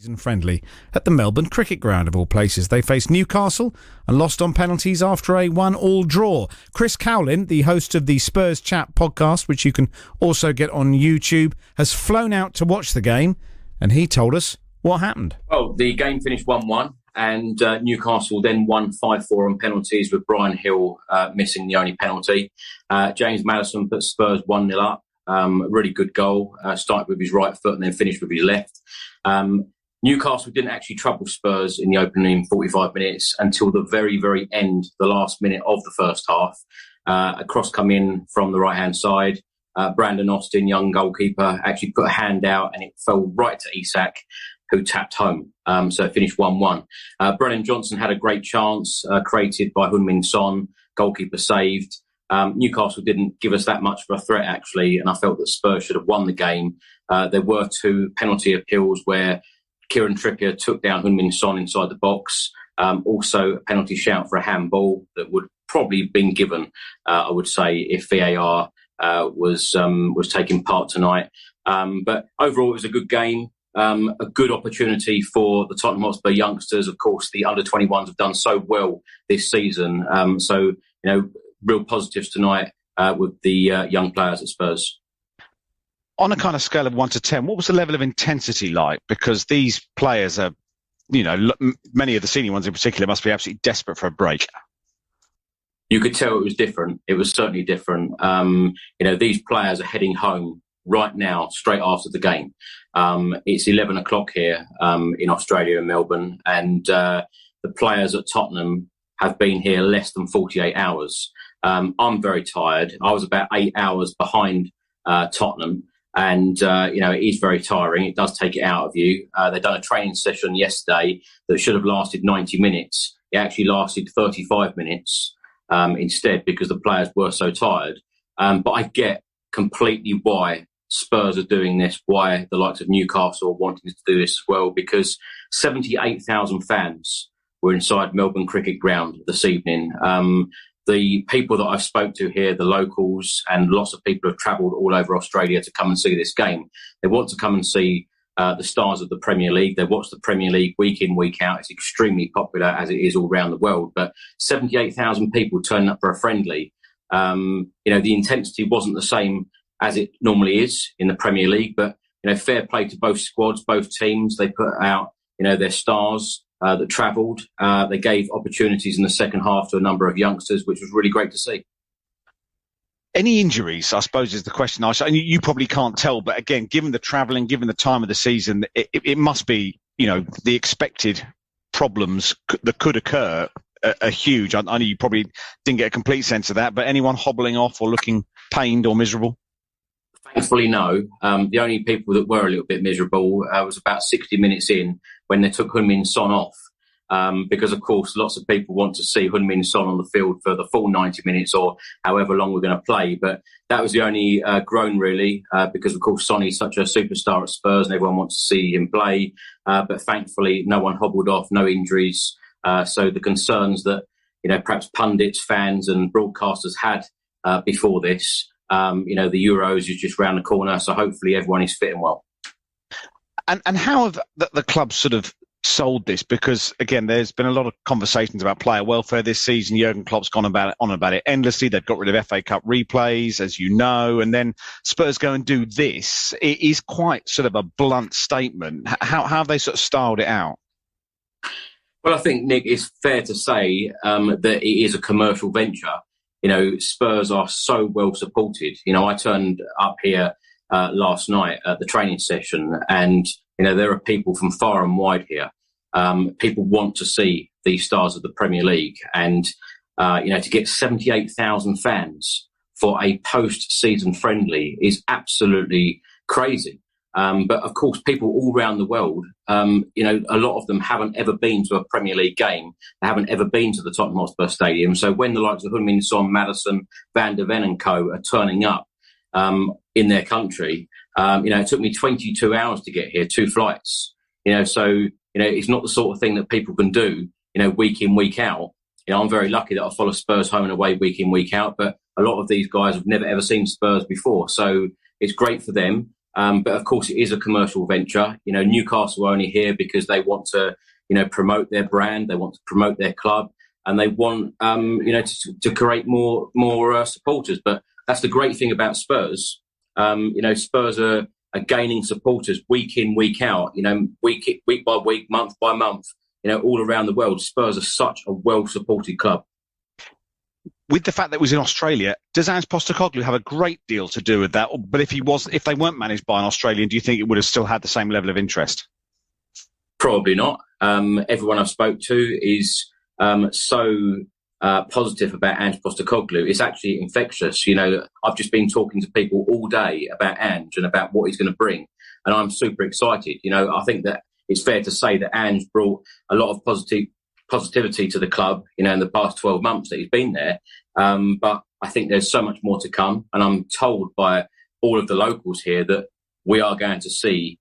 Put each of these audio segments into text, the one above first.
Season friendly at the Melbourne Cricket Ground of all places. They faced Newcastle and lost on penalties after a 1-1 draw. Chris Cowlin, the host of the Spurs Chat podcast, which you can also get on YouTube, has flown out to watch the game, and he told us what happened. Well, the game finished 1-1 and Newcastle then won 5-4 on penalties, with Brian Hill missing the only penalty. James Maddison put Spurs 1-0 up. Really good goal. Started with his right foot and then finished with his left. Newcastle didn't actually trouble Spurs in the opening 45 minutes until the very, very end, the last minute of the first half. A cross come in from the right-hand side. Brandon Austin, young goalkeeper, actually put a hand out and it fell right to Isak, who tapped home. So it finished 1-1. Brennan Johnson had a great chance created by Heung-min Son, goalkeeper saved. Newcastle didn't give us that much of a threat, actually, and I felt that Spurs should have won the game. There were two penalty appeals where Kieran Trippier took down Heung-min Son inside the box. Also, a penalty shout for a handball that would probably have been given, I would say, if VAR was taking part tonight. But overall, it was a good game. A good opportunity for the Tottenham Hotspur youngsters. Of course, the under-21s have done so well this season. So, real positives tonight with the young players at Spurs. On a kind of scale of 1 to 10, what was the level of intensity like? Because these players are, many of the senior ones in particular must be absolutely desperate for a break. You could tell it was different. It was certainly different. These players are heading home right now, straight after the game. It's 11 o'clock here in Australia, in Melbourne, and the players at Tottenham have been here less than 48 hours. I'm very tired. I was about 8 hours behind Tottenham. And, it is very tiring. It does take it out of you. They've done a training session yesterday that should have lasted 90 minutes. It actually lasted 35 minutes instead because the players were so tired. But I get completely why Spurs are doing this, why the likes of Newcastle are wanting to do this as well, because 78,000 fans were inside Melbourne Cricket Ground this evening. The people that I've spoke to here, the locals, and lots of people have travelled all over Australia to come and see this game. They want to come and see the stars of the Premier League. They watch the Premier League week in, week out. It's extremely popular, as it is all around the world. But 78,000 people turning up for a friendly. The intensity wasn't the same as it normally is in the Premier League. But, fair play to both squads, both teams. They put out, their stars that travelled. They gave opportunities in the second half to a number of youngsters, which was really great to see. Any injuries, I suppose, is the question. You probably can't tell, but again, given the travelling, given the time of the season, it must be, the expected problems that could occur are huge. I know you probably didn't get a complete sense of that, but anyone hobbling off or looking pained or miserable? Thankfully, no. The only people that were a little bit miserable was about 60 minutes in when they took Heung-min Son off. Because, of course, lots of people want to see Heung-min Son on the field for the full 90 minutes or however long we're going to play. But that was the only groan, really, because, of course, Sonny's such a superstar at Spurs and everyone wants to see him play. But thankfully, no one hobbled off, no injuries. So the concerns that, perhaps pundits, fans and broadcasters had before this, the Euros is just round the corner. So hopefully everyone is fit and well. And how have the club sort of sold this? Because, again, there's been a lot of conversations about player welfare this season. Jurgen Klopp's gone on about it endlessly. They've got rid of FA Cup replays, as you know, and then Spurs go and do this. It is quite sort of a blunt statement. How have they sort of styled it out? Well, I think, Nick, it's fair to say that it is a commercial venture. Spurs are so well supported. I turned up here last night at the training session and, there are people from far and wide here. People want to see these stars of the Premier League and, to get 78,000 fans for a post-season friendly is absolutely crazy. But of course, people all around the world, a lot of them haven't ever been to a Premier League game. They haven't ever been to the Tottenham Hotspur Stadium. So when the likes of Heung-min Son, Maddison, Van der Ven and co are turning up in their country, it took me 22 hours to get here, 2 flights. So it's not the sort of thing that people can do, week in, week out. I'm very lucky that I follow Spurs home and away week in, week out. But a lot of these guys have never ever seen Spurs before. So it's great for them. But of course, it is a commercial venture. Newcastle are only here because they want to, promote their brand. They want to promote their club, and they want, to create more supporters. But that's the great thing about Spurs. Spurs are gaining supporters week in, week out. Week by week, month by month. All around the world. Spurs are such a well-supported club. With the fact that it was in Australia, does Ange Postecoglou have a great deal to do with that? But if they weren't managed by an Australian, do you think it would have still had the same level of interest? Probably not. Everyone I've spoke to is so positive about Ange Postecoglou. It's actually infectious. I've just been talking to people all day about Ange and about what he's going to bring, and I'm super excited. I think that it's fair to say that Ange brought a lot of positivity to the club, in the past 12 months that he's been there. But I think there's so much more to come. And I'm told by all of the locals here that we are going to see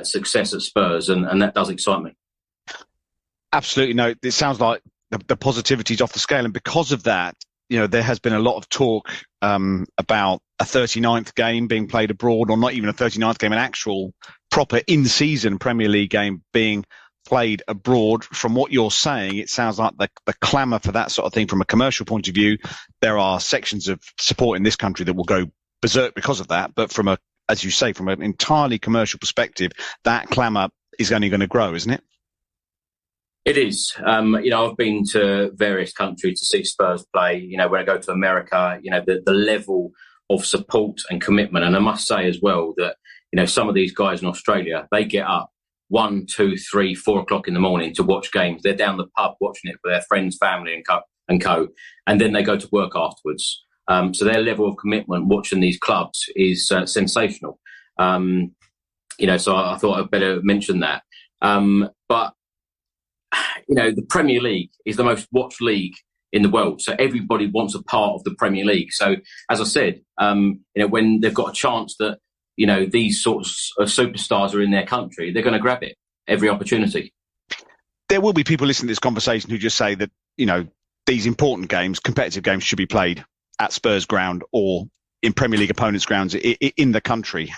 success at Spurs. And that does excite me. Absolutely. No, it sounds like the positivity is off the scale. And because of that, there has been a lot of talk about a 39th game being played abroad, or not even a 39th game, an actual proper in-season Premier League game being played abroad. From what you're saying, it sounds like the clamour for that sort of thing from a commercial point of view, there are sections of support in this country that will go berserk because of that. But as you say, from an entirely commercial perspective, that clamour is only going to grow, isn't it? It is. I've been to various countries to see Spurs play. When I go to America, the level of support and commitment. And I must say as well that, some of these guys in Australia, they get up 1, 2, 3, 4 o'clock in the morning to watch games. They're down the pub watching it with their friends, family and co. And then they go to work afterwards. So their level of commitment watching these clubs is sensational. So I thought I'd better mention that. But the Premier League is the most watched league in the world. So everybody wants a part of the Premier League. So as I said, when they've got a chance that, these sorts of superstars are in their country, they're going to grab it, every opportunity. There will be people listening to this conversation who just say that, these important games, competitive games, should be played at Spurs ground or in Premier League opponents' grounds in the country.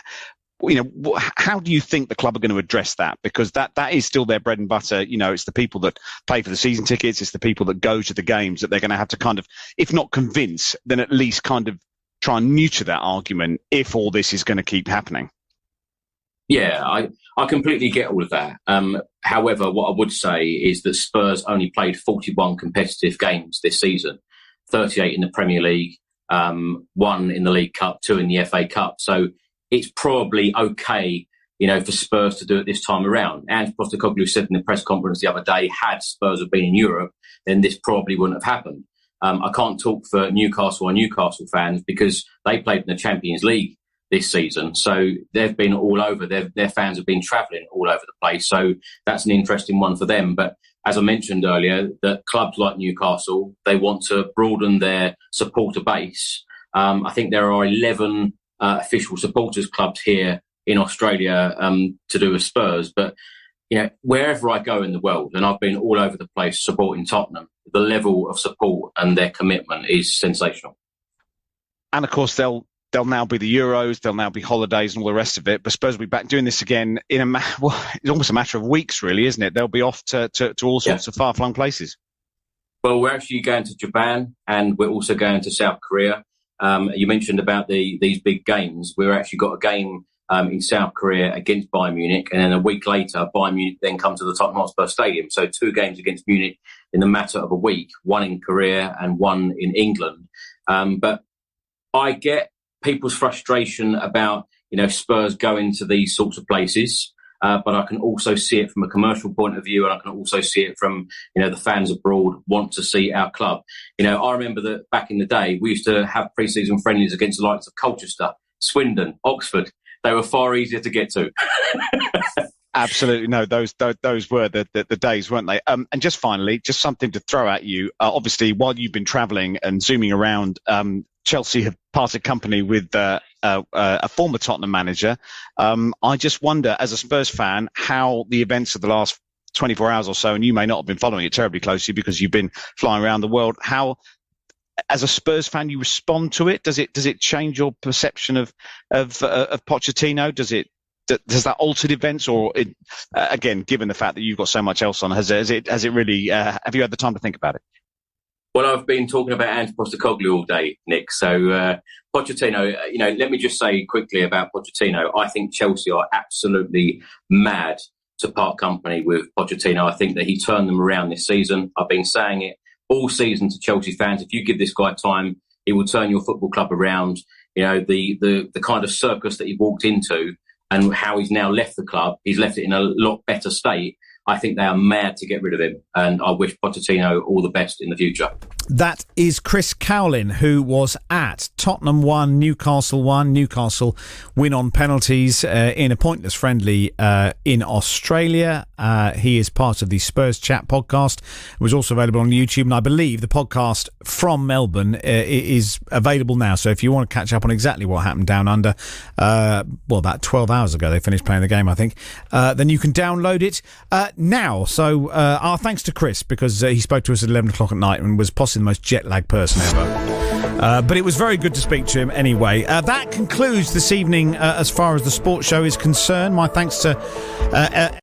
How do you think the club are going to address that? Because that is still their bread and butter. It's the people that pay for the season tickets. It's the people that go to the games that they're going to have to kind of, if not convince, then at least kind of try and neuter that argument if all this is going to keep happening. Yeah, I completely get all of that. However, what I would say is that Spurs only played 41 competitive games this season, 38 in the Premier League, 1 in the League Cup, 2 in the FA Cup. So it's probably okay, for Spurs to do it this time around. And Postecoglou said in the press conference the other day, had Spurs have been in Europe, then this probably wouldn't have happened. I can't talk for Newcastle or Newcastle fans because they played in the Champions League this season. So they've been all over. Their fans have been travelling all over the place. So that's an interesting one for them. But as I mentioned earlier, that clubs like Newcastle, they want to broaden their supporter base. I think there are 11 official supporters clubs here in Australia to do with Spurs. But, wherever I go in the world, and I've been all over the place supporting Tottenham, the level of support and their commitment is sensational. And of course, they'll now be the Euros, there'll now be holidays and all the rest of it. But Spurs will be back doing this again in it's almost a matter of weeks, really, isn't it? They'll be off to all sorts of far-flung places. Well, we're actually going to Japan and we're also going to South Korea. You mentioned about these big games. We've actually got a game in South Korea against Bayern Munich, and then a week later, Bayern Munich then come to the Tottenham Hotspur Stadium. So 2 games against Munich in the matter of a week, 1 in Korea and 1 in England. But I get people's frustration about, Spurs going to these sorts of places. But I can also see it from a commercial point of view, and I can also see it from, the fans abroad want to see our club. I remember that back in the day, we used to have pre-season friendlies against the likes of Colchester, Swindon, Oxford. They were far easier to get to. Absolutely. No, those were the days, weren't they? And just finally, just something to throw at you. Obviously, while you've been travelling and zooming around, Chelsea have parted company with a former Tottenham manager. I just wonder, as a Spurs fan, how the events of the last 24 hours or so, and you may not have been following it terribly closely because you've been flying around the world, how as a Spurs fan, you respond to it? Does it change your perception of Pochettino? Does that altered events, or again, given the fact that you've got so much else on, has it really? Have you had the time to think about it? Well, I've been talking about Ange Postecoglou all day, Nick. So Pochettino, let me just say quickly about Pochettino. I think Chelsea are absolutely mad to part company with Pochettino. I think that he turned them around this season. I've been saying it all season to Chelsea fans. If you give this guy time, he will turn your football club around. The kind of circus that he walked into and how he's now left the club, he's left it in a lot better state. I think they are mad to get rid of him, and I wish Pochettino all the best in the future. That is Chris Cowlin, who was at Tottenham 1, Newcastle 1. Newcastle win on penalties in a pointless friendly in Australia. He is part of the Spurs Chat podcast. It was also available on YouTube, and I believe the podcast from Melbourne is available now. So if you want to catch up on exactly what happened down under, about 12 hours ago they finished playing the game, I think, then you can download it now. So our thanks to Chris, because he spoke to us at 11 o'clock at night and was possibly the most jet-lagged person ever. But it was very good to speak to him anyway. That concludes this evening as far as the sports show is concerned. My thanks to